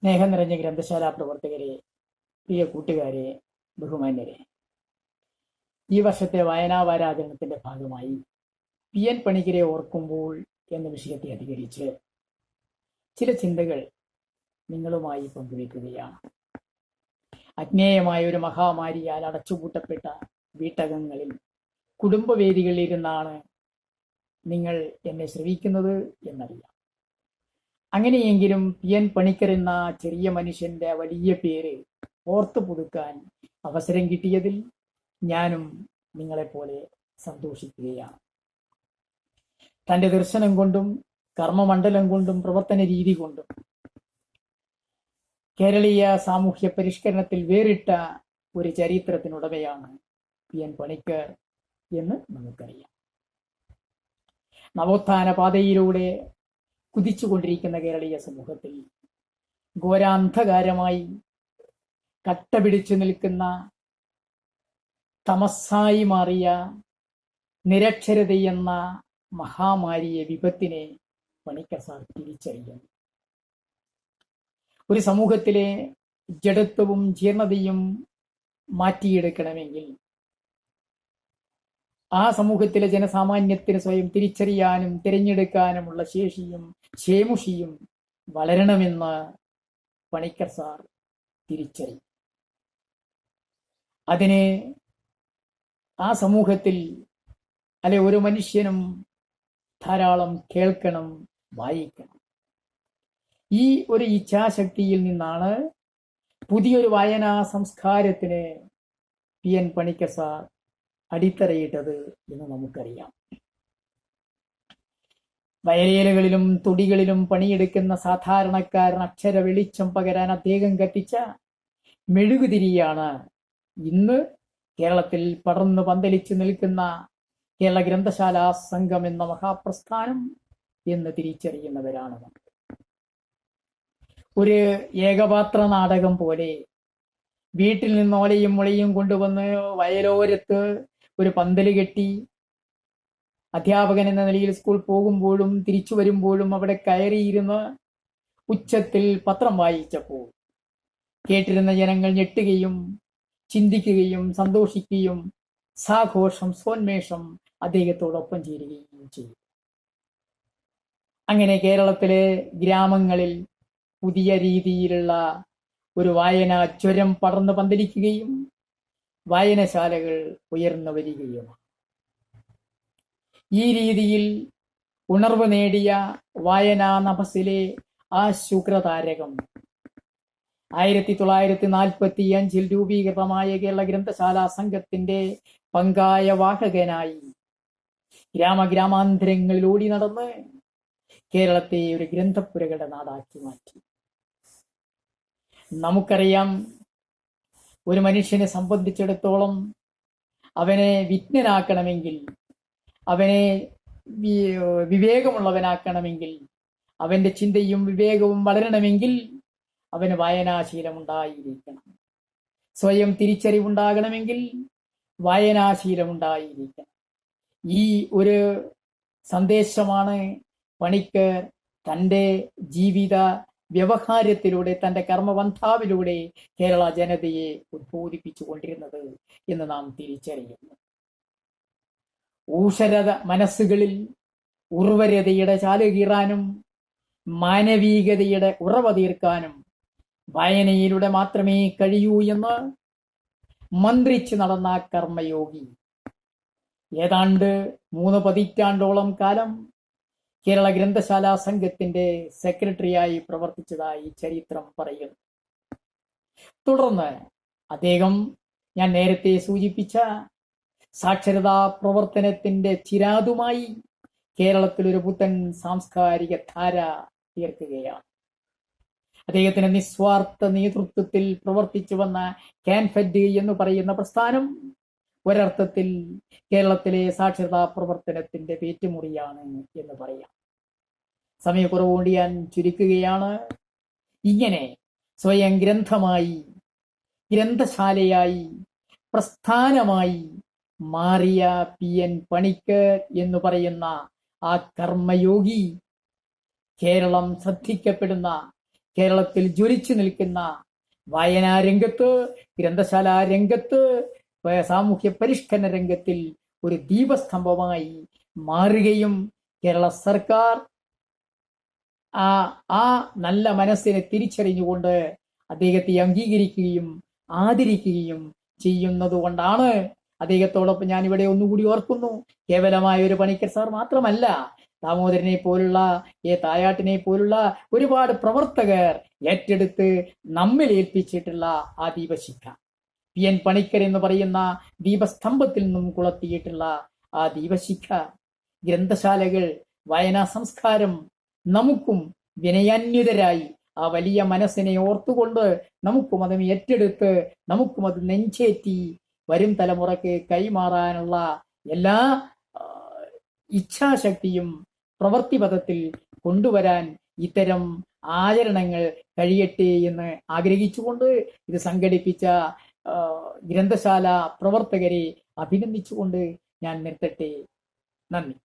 സ്നേഹം നിറഞ്ഞ ഗ്രന്ഥശാല പ്രവർത്തകരെ, പ്രിയ കൂട്ടുകാരെ, ബഹുമാന്യരെ, ഈ വർഷത്തെ വായനാ വാരാചരണത്തിന്റെ ഭാഗമായി പി എൻ പണിക്കരെ ഓർക്കുമ്പോൾ എന്ന വിഷയത്തെ അധികരിച്ച് ചില ചിന്തകൾ നിങ്ങളുമായി പങ്കുവയ്ക്കുകയാണ്. അജ്ഞേയമായ ഒരു മഹാമാരിയാൽ അടച്ചുപൂട്ടപ്പെട്ട വീട്ടകങ്ങളിൽ കുടുംബവേദികളിൽ ഇരുന്നാണ് നിങ്ങൾ എന്നെ ശ്രവിക്കുന്നത് എന്നറിയാം. അങ്ങനെയെങ്കിലും പി എൻ പണിക്കർ എന്ന ചെറിയ മനുഷ്യന്റെ വലിയ പേര് ഓർത്തു പുതുക്കാൻ അവസരം കിട്ടിയതിൽ ഞാനും നിങ്ങളെപ്പോലെ സന്തോഷിക്കുകയാണ്. തന്റെ ദർശനം കൊണ്ടും കർമ്മമണ്ഡലം കൊണ്ടും പ്രവർത്തന രീതി കൊണ്ടും കേരളീയ സാമൂഹ്യ പരിഷ്കരണത്തിൽ വേറിട്ട ഒരു ചരിത്രത്തിനുടമയാണ് പി എൻ പണിക്കർ എന്ന് നമുക്കറിയാം. നവോത്ഥാന പാതയിലൂടെ കുതിച്ചുകൊണ്ടിരിക്കുന്ന കേരളീയ സമൂഹത്തിൽ ഘോരാന്ധകാരമായി കട്ടപിടിച്ചു നിൽക്കുന്ന തമസ്സായി മാറിയ നിരക്ഷരതയെന്ന മഹാമാരിയെ, വിപത്തിനെ പണിക്കർ സാർ തിരിച്ചറിയുന്നു. ഒരു സമൂഹത്തിലെ ജഡത്വവും ജീർണതയും മാറ്റിയെടുക്കണമെങ്കിൽ ആ സമൂഹത്തിലെ ജനസാമാന്യത്തിന് സ്വയം തിരിച്ചറിയാനും തിരഞ്ഞെടുക്കാനുമുള്ള ശേഷിയും ക്ഷേമുഷിയും വളരണമെന്ന് പണിക്കർ സാർ തിരിച്ചറിയും. അതിന് ആ സമൂഹത്തിൽ ഒരു മനുഷ്യനും ധാരാളം കേൾക്കണം, വായിക്കണം. ഈ ഒരു ഇച്ഛാശക്തിയിൽ നിന്നാണ് പുതിയൊരു വായനാ സംസ്കാരത്തിന് പി എൻ പണിക്കർ സാർ അടിത്തറയിട്ടത് എന്ന് നമുക്കറിയാം. വയലേലകളിലും തൊടികളിലും പണിയെടുക്കുന്ന സാധാരണക്കാരൻ അക്ഷര വെളിച്ചം പകരാൻ അദ്ദേഹം കത്തിച്ച മെഴുകുതിരിയാണ് ഇന്ന് കേരളത്തിൽ പടർന്നു പന്തലിച്ചു നിൽക്കുന്ന കേരള ഗ്രന്ഥശാല സംഘം എന്ന മഹാപ്രസ്ഥാനം എന്ന് തിരിച്ചറിയുന്നവരാണ് നമ്മൾ. ഒരു ഏകപാത്ര നാടകം പോലെ വീട്ടിൽ നിന്ന് ഓലയും മുളയും കൊണ്ടുവന്ന് വയലോരത്ത് ഒരു പന്തല് കെട്ടി അധ്യാപകൻ എന്ന നിലയിൽ സ്കൂൾ പോകുമ്പോഴും തിരിച്ചു വരുമ്പോഴും അവിടെ കയറിയിരുന്ന് ഉച്ചത്തിൽ പത്രം വായിച്ചപ്പോൾ കേട്ടിരുന്ന ജനങ്ങൾ ഞെട്ടുകയും ചിന്തിക്കുകയും സന്തോഷിക്കുകയും സാഘോഷം സോന്മേഷം അദ്ദേഹത്തോടൊപ്പം ചേരുകയും ചെയ്യും. അങ്ങനെ കേരളത്തിലെ ഗ്രാമങ്ങളിൽ പുതിയ രീതിയിലുള്ള ഒരു വായനാ ചുരം പടർന്നു പന്തലിക്കുകയും വായനശാലകൾ ഉയർന്നു വരികയുമാണ്. ഈ രീതിയിൽ ഉണർവ് നേടിയ വായനാ നഭസിലെ ആ ശുക്രതാരകം 1945 രൂപീകൃതമായ കേരള ഗ്രന്ഥശാല സംഘത്തിന്റെ പങ്കായ വാഹകനായി ഗ്രാമഗ്രാമാന്തരങ്ങളിൽ ഓടി നടന്ന് കേരളത്തെ ഒരു ഗ്രന്ഥപ്പുരകളുടെ നാടാക്കി മാറ്റി. നമുക്കറിയാം, ഒരു മനുഷ്യനെ സംബന്ധിച്ചിടത്തോളം അവനെ വിജ്ഞനാക്കണമെങ്കിൽ, അവനെ വിവേകമുള്ളവനാക്കണമെങ്കിൽ, അവന്റെ ചിന്തയും വിവേകവും വളരണമെങ്കിൽ അവന് വായനാശീലം ഉണ്ടായിരിക്കണം. സ്വയം തിരിച്ചറിവുണ്ടാകണമെങ്കിൽ വായനാശീലം ഉണ്ടായിരിക്കണം. ഈ ഒരു സന്ദേശമാണ് പണിക്കർ തൻ്റെ ജീവിത വ്യവഹാരത്തിലൂടെ, തൻ്റെ കർമ്മപന്ഥാവിലൂടെ കേരള ജനതയെ ഉദ്ബോധിപ്പിച്ചു കൊണ്ടിരുന്നത് എന്ന് നാം തിരിച്ചറിയുന്നു. ഊഷരത മനസ്സുകളിൽ ഉർവരതയുടെ ചാലുകീറാനും മാനവീകതയുടെ ഉറവ തീർക്കാനും വായനയിലൂടെ മാത്രമേ കഴിയൂ എന്ന് മന്ത്രിച്ച് നടന്ന കർമ്മയോഗി ഏതാണ്ട് 3 പതിറ്റാണ്ടോളം കാലം കേരള ഗ്രന്ഥശാല സംഘത്തിന്റെ സെക്രട്ടറിയായി പ്രവർത്തിച്ചതായി ചരിത്രം പറയുന്നു. തുടർന്ന് അദ്ദേഹം ഞാൻ നേരത്തെ സൂചിപ്പിച്ച സാക്ഷരതാ പ്രവർത്തനത്തിന്റെ ചിരാതുമായി കേരളത്തിൽ ഒരു പുത്തൻ സാംസ്കാരിക ധാര തീർക്കുകയാണ്. അദ്ദേഹത്തിന്റെ നിസ്വാർത്ഥ നേതൃത്വത്തിൽ പ്രവർത്തിച്ചു വന്ന കാൻഫെഡ് എന്ന് പറയുന്ന പ്രസ്ഥാനം ഒരർത്ഥത്തിൽ കേരളത്തിലെ സാക്ഷരതാ പ്രവർത്തനത്തിന്റെ പേറ്റുമുറിയാണ് എന്ന് പറയാം. സമയക്കുറവുകൊണ്ട് ഞാൻ ചുരുക്കുകയാണ്. ഇങ്ങനെ സ്വയം ഗ്രന്ഥമായി, ഗ്രന്ഥശാലയായി, പ്രസ്ഥാനമായി മാറിയ പി എൻ പണിക്കർ എന്ന് പറയുന്ന ആ കർമ്മയോഗി കേരളം ശ്രദ്ധിക്കപ്പെടുന്ന, കേരളത്തിൽ ജ്വലിച്ചു നിൽക്കുന്ന വായനാ രംഗത്ത്, ഗ്രന്ഥശാല രംഗത്ത്, സാമൂഹ്യ പരിഷ്കരണ രംഗത്തിൽ ഒരു ദീപസ്തംഭമായി മാറുകയും കേരള സർക്കാർ ആ നല്ല മനസ്സിനെ തിരിച്ചറിഞ്ഞുകൊണ്ട് അദ്ദേഹത്തെ അംഗീകരിക്കുകയും ആദരിക്കുകയും ചെയ്യുന്നത് കൊണ്ടാണ്. അദ്ദേഹത്തോടൊപ്പം ഞാൻ ഇവിടെ ഒന്നുകൂടി ഓർക്കുന്നു, കേവലമായ ഒരു പണിക്കർ സാർ മാത്രമല്ല, ദാമോദരനെ പോലുള്ള തായാട്ടിനെ പോലുള്ള ഒരുപാട് പ്രവർത്തകർ ഏറ്റെടുത്ത് നമ്മിൽ ഏൽപ്പിച്ചിട്ടുള്ള ആ ദീപശിഖ, പി.എൻ. പണിക്കർ എന്ന് പറയുന്ന ദീപസ്തംഭത്തിൽ നിന്നും കൊളുത്തിയിട്ടുള്ള ആ ദീപശിഖ, ഗ്രന്ഥശാലകൾ, വായനാ സംസ്കാരം നമുക്കും വിനയാന്വിതരായി ആ വലിയ മനസ്സിനെ ഓർത്തുകൊണ്ട് നമുക്കും അത് ഏറ്റെടുത്ത് നമുക്കും അത് നെഞ്ചേറ്റി വരും തലമുറയ്ക്ക് കൈമാറാനുള്ള എല്ലാ ഇച്ഛാശക്തിയും പ്രവൃത്തിപഥത്തിൽ കൊണ്ടുവരാൻ ഇത്തരം ആചരണങ്ങൾ കഴിയട്ടെ എന്ന് ആഗ്രഹിച്ചുകൊണ്ട് ഇത് സംഘടിപ്പിച്ച ഗ്രന്ഥശാല പ്രവർത്തകരെ അഭിനന്ദിച്ചുകൊണ്ട് ഞാൻ നിർത്തട്ടെ. നന്ദി.